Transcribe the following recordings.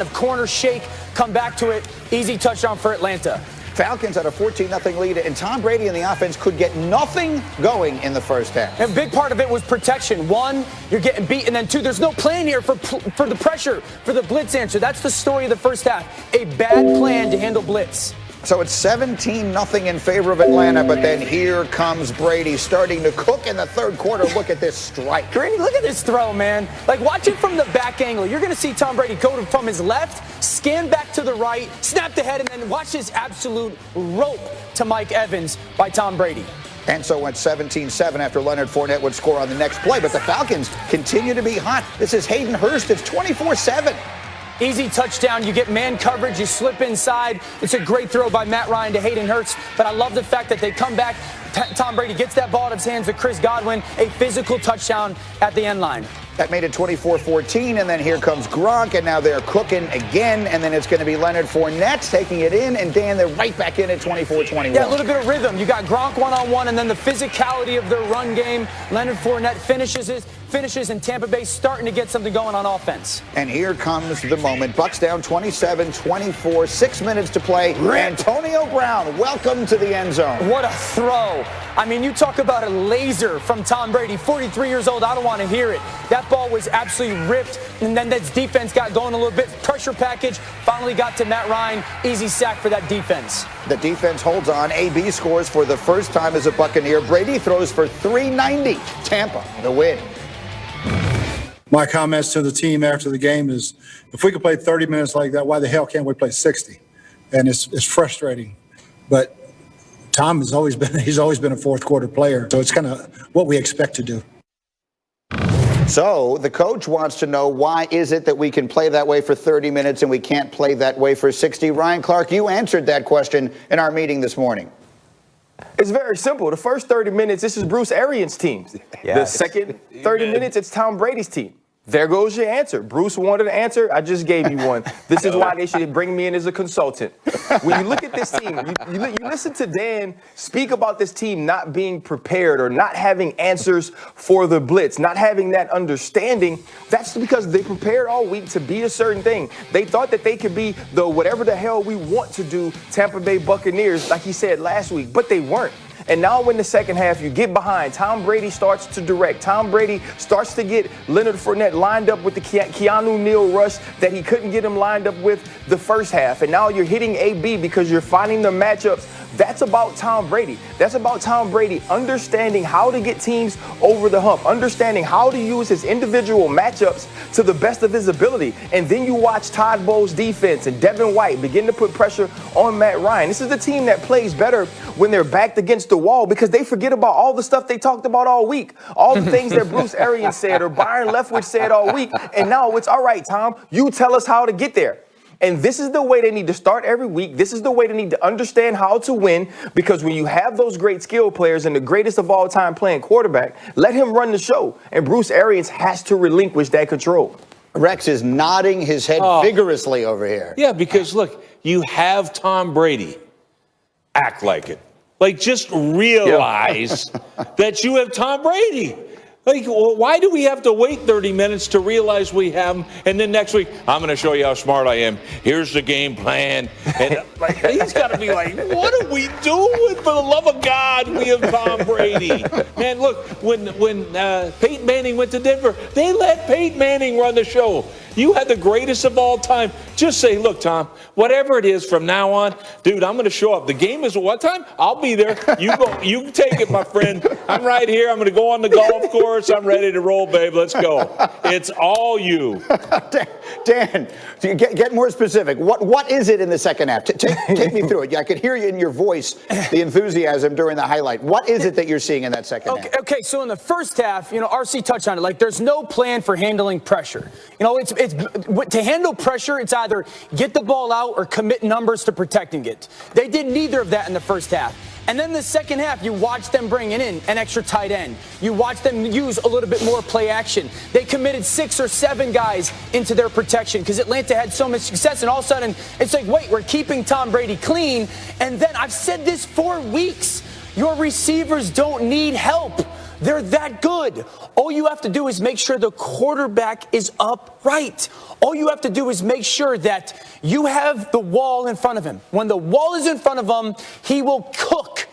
of corner shake, come back to it. Easy touchdown for Atlanta. Falcons had a 14-0 lead, and Tom Brady and the offense could get nothing going in the first half. And a big part of it was protection. One, you're getting beat, and then two, there's no plan here for the pressure, for the blitz answer. That's the story of the first half. A bad plan to handle blitz. So it's 17-0 in favor of Atlanta, but then here comes Brady starting to cook in the third quarter. Look at this strike. Brady, look at this throw, man. Like, watch it from the back angle. You're going to see Tom Brady go from his left, scan back to the right, snap the head, and then watch this absolute rope to Mike Evans by Tom Brady. And so went 17-7 after Leonard Fournette would score on the next play. But the Falcons continue to be hot. This is Hayden Hurst. It's 24-7. Easy touchdown. You get man coverage. You slip inside. It's a great throw by Matt Ryan to Hayden Hurst. But I love the fact that they come back. Tom Brady gets that ball out of his hands to Chris Godwin. A physical touchdown at the end line. That made it 24-14, and then here comes Gronk, and now they're cooking again, and then it's going to be Leonard Fournette taking it in, and Dan, they're right back in at 24-21. Yeah, a little bit of rhythm. You got Gronk one-on-one, and then the physicality of their run game. Leonard Fournette finishes, and Tampa Bay starting to get something going on offense. And here comes the moment. Bucs down 27-24, 6 minutes to play. Antonio Brown, welcome to the end zone. What a throw. I mean, you talk about a laser from Tom Brady, 43 years old. I don't want to hear it. That ball was absolutely ripped, and then that defense got going a little bit. Pressure package finally got to Matt Ryan. Easy sack for that defense. The defense holds on. AB scores for the first time as a Buccaneer. Brady throws for 390. Tampa, the win. My comments to the team after the game is, if we could play 30 minutes like that, why the hell can't we play 60? And it's frustrating. But Tom he's always been a fourth quarter player, so it's kind of what we expect to do. So the coach wants to know, why is it that we can play that way for 30 minutes and we can't play that way for 60? Ryan Clark, you answered that question in our meeting this morning. It's very simple. The first 30 minutes, this is Bruce Arians' team. The second 30 minutes, it's Tom Brady's team. There goes your answer. Bruce wanted an answer. I just gave you one. This is why they should bring me in as a consultant. When you look at this team, you listen to Dan speak about this team not being prepared or not having answers for the blitz, not having that understanding. That's because they prepared all week to be a certain thing. They thought that they could be the whatever the hell we want to do Tampa Bay Buccaneers, like he said last week, but they weren't. And now in the second half, you get behind. Tom Brady starts to direct. Tom Brady starts to get Leonard Fournette lined up with the Keanu Neal rush that he couldn't get him lined up with the first half. And now you're hitting AB because you're finding the matchups. That's about Tom Brady. That's about Tom Brady understanding how to get teams over the hump, understanding how to use his individual matchups to the best of his ability. And then you watch Todd Bowles' defense and Devin White begin to put pressure on Matt Ryan. This is the team that plays better when they're backed against the wall because they forget about all the stuff they talked about all week, all the things that Bruce Arians said or Byron Leftwich said all week. And now it's all right, Tom, you tell us how to get there. And this is the way they need to start every week. This is the way they need to understand how to win, because when you have those great skill players and the greatest of all time playing quarterback, let him run the show. And Bruce Arians has to relinquish that control. Rex is nodding his head vigorously over here. Yeah, because, look, you have Tom Brady. Act like it. Like, just realize that you have Tom Brady. Like, why do we have to wait 30 minutes to realize we have him? And then next week, I'm going to show you how smart I am. Here's the game plan. And like, he's got to be like, what are we doing? For the love of God, we have Tom Brady. Man, look, when Peyton Manning went to Denver, they let Peyton Manning run the show. You had the greatest of all time. Just say, look, Tom, whatever it is from now on, dude, I'm going to show up. The game is at what time? I'll be there. You go. You take it, my friend. I'm right here. I'm going to go on the golf course. I'm ready to roll, babe. Let's go. It's all you. Dan, get more specific. What is it in the second half? Take me through it. I could hear you in your voice, the enthusiasm during the highlight. What is it that you're seeing in that second half? Okay, so in the first half, RC touched on it. Like, there's no plan for handling pressure. It's to handle pressure, it's either get the ball out or commit numbers to protecting it. They did neither of that in the first half. And then the second half, you watch them bringing in an extra tight end. You watch them use a little bit more play action. They committed 6 or 7 guys into their protection because Atlanta had so much success. And all of a sudden, it's like, wait, we're keeping Tom Brady clean. And then I've said this for weeks. Your receivers don't need help. They're that good. All you have to do is make sure the quarterback is upright. All you have to do is make sure that you have the wall in front of him. When the wall is in front of him, he will cook.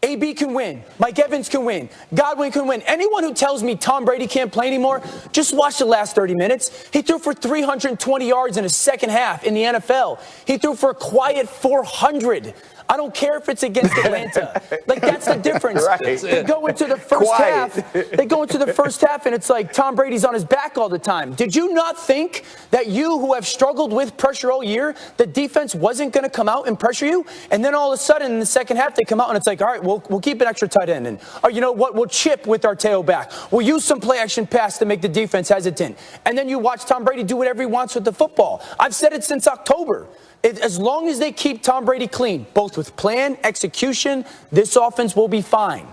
AB can win. Mike Evans can win. Godwin can win. Anyone who tells me Tom Brady can't play anymore, just watch the last 30 minutes. He threw for 320 yards in his second half in the NFL. He threw for a quiet 400. I don't care if it's against Atlanta. Like, that's the difference. Right. They go into the first half. They go into the first half, and it's like Tom Brady's on his back all the time. Did you not think that you, who have struggled with pressure all year, the defense wasn't going to come out and pressure you? And then all of a sudden, in the second half, they come out, and it's like, all right, we'll keep an extra tight end. And, you know what, we'll chip with our tailback. We'll use some play-action pass to make the defense hesitant. And then you watch Tom Brady do whatever he wants with the football. I've said it since October. As long as they keep Tom Brady clean, both with plan, execution, this offense will be fine.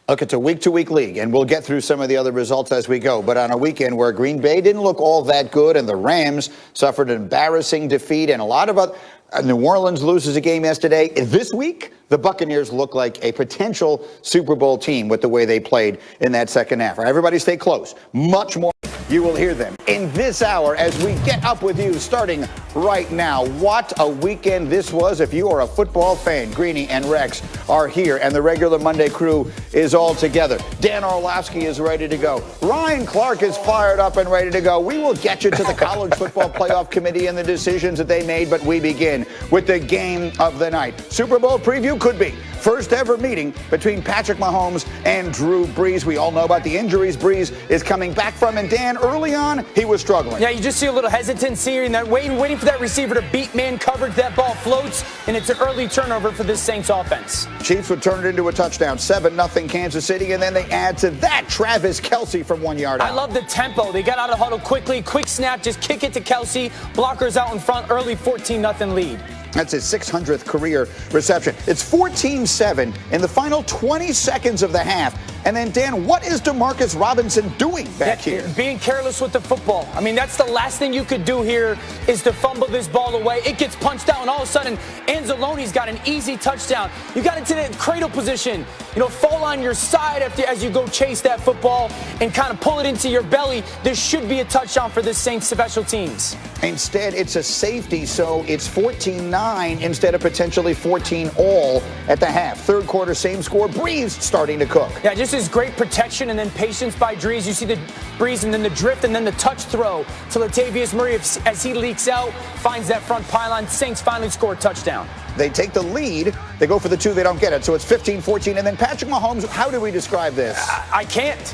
Look, it's a week-to-week league, and we'll get through some of the other results as we go. But on a weekend where Green Bay didn't look all that good and the Rams suffered an embarrassing defeat and a lot of other New Orleans loses a game yesterday. This week, the Buccaneers look like a potential Super Bowl team with the way they played in that second half. Everybody stay close. Much more. You will hear them in this hour as we get up with you starting right now. What a weekend this was. If you are a football fan, Greeny and Rex are here, and the regular Monday crew is all together. Dan Orlovsky is ready to go. Ryan Clark is fired up and ready to go. We will get you to the College Football Playoff Committee and the decisions that they made, but we begin with the game of the night. Super Bowl preview could be first ever meeting between Patrick Mahomes and Drew Brees. We all know about the injuries Brees is coming back from, and Dan, early on, he was struggling. Yeah, you just see a little hesitancy and that waiting for that receiver to beat man coverage. That ball floats, and it's an early turnover for this Saints offense. Chiefs would turn it into a touchdown, 7-0 Kansas City, and then they add to that Travis Kelce from 1 yard out. I love the tempo. They got out of huddle quickly, quick snap, just kick it to Kelce. Blockers out in front, early 14-0 lead. That's his 600th career reception. It's 14-7 in the final 20 seconds of the half. And then, Dan, what is Demarcus Robinson doing back here? Being careless with the football. I mean, that's the last thing you could do here is to fumble this ball away. It gets punched out, and all of a sudden, Anzalone's got an easy touchdown. You got into the cradle position. You know, fall on your side as you go chase that football and kind of pull it into your belly. There should be a touchdown for this Saints special teams. Instead, it's a safety, so it's 14-9 instead of potentially 14-all at the half. Third quarter, same score. Brees starting to cook. Yeah, just as great protection and then patience by Brees. You see the Brees and then the drift and then the touch throw to Latavius Murray as he leaks out, finds that front pylon. Saints finally score a touchdown. They take the lead. They go for the two. They don't get it. So it's 15-14. And then Patrick Mahomes, how do we describe this? I can't.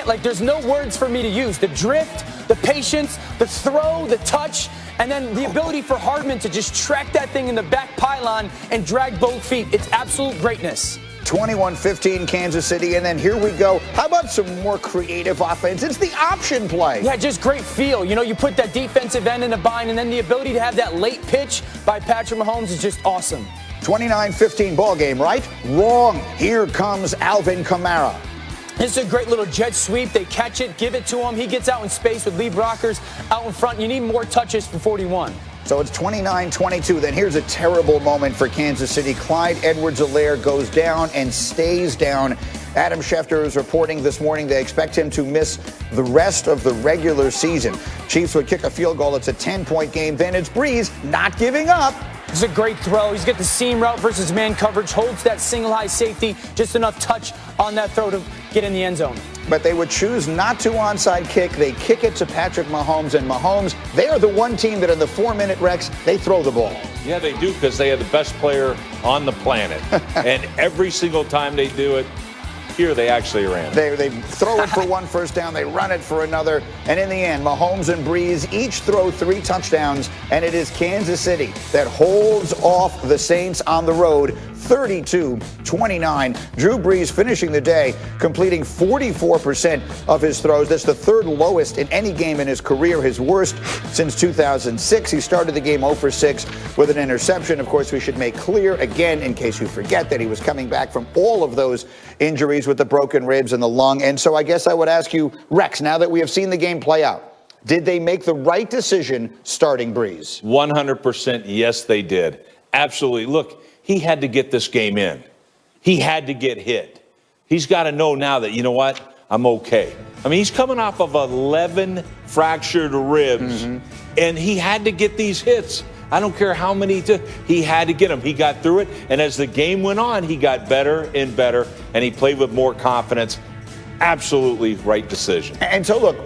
Like, there's no words for me to use. The drift, the patience, the throw, the touch, and then the ability for Hardman to just track that thing in the back pylon and drag both feet. It's absolute greatness. 21-15 Kansas City, and then here we go. How about some more creative offense? It's the option play. Yeah, just great feel. You know, you put that defensive end in a bind, and then the ability to have that late pitch by Patrick Mahomes is just awesome. 29-15 ball game, right? Wrong. Here comes Alvin Kamara. This is a great little jet sweep. They catch it, give it to him. He gets out in space with Lee Brockers out in front. You need more touches for 41. So it's 29-22. Then here's a terrible moment for Kansas City. Clyde Edwards-Helaire goes down and stays down. Adam Schefter is reporting this morning they expect him to miss the rest of the regular season. Chiefs would kick a field goal. It's a 10-point game. Then it's Brees not giving up. It's a great throw. He's got the seam route versus man coverage, holds that single high safety, just enough touch on that throw to get in the end zone. But they would choose not to onside kick. They kick it to Patrick Mahomes, and Mahomes, they are the one team that in the 4-minute Rex, they throw the ball. Yeah, they do, because they have the best player on the planet. And every single time they do it, here they actually ran. They throw it for one first down, they run it for another, and in the end, Mahomes and Brees each throw 3 touchdowns, and it is Kansas City that holds off the Saints on the road 32-29. Drew Brees finishing the day, completing 44% of his throws. That's the third lowest in any game in his career, his worst since 2006. He started the game 0 for 6 with an interception. Of course, we should make clear, again, in case you forget, that he was coming back from all of those injuries with the broken ribs and the lung. And so I guess I would ask you, Rex, now that we have seen the game play out, did they make the right decision starting Brees? 100% yes, they did. Absolutely. Look, he had to get this game in. He had to get hit. he's got to know now that, you know what, I'm okay. I mean, he's coming off of 11 fractured ribs, and he had to get these hits. I don't care how many, he had to get them. He got through it, and as the game went on, he got better and better, and he played with more confidence. Absolutely right decision. And so, look,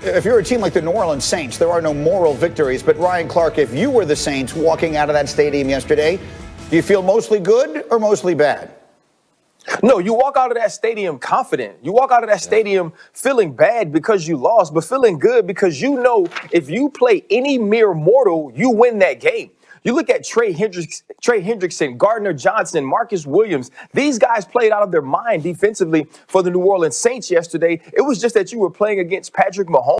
if you're a team like the New Orleans Saints, there are no moral victories. But, Ryan Clark, if you were the Saints walking out of that stadium yesterday, do you feel mostly good or mostly bad? No, you walk out of that stadium confident. You walk out of that stadium feeling bad because you lost, but feeling good because you know if you play any mere mortal, you win that game. You look at Trey Hendrickson, Gardner Johnson, Marcus Williams. These guys played out of their mind defensively for the New Orleans Saints yesterday. It was just that you were playing against Patrick Mahomes.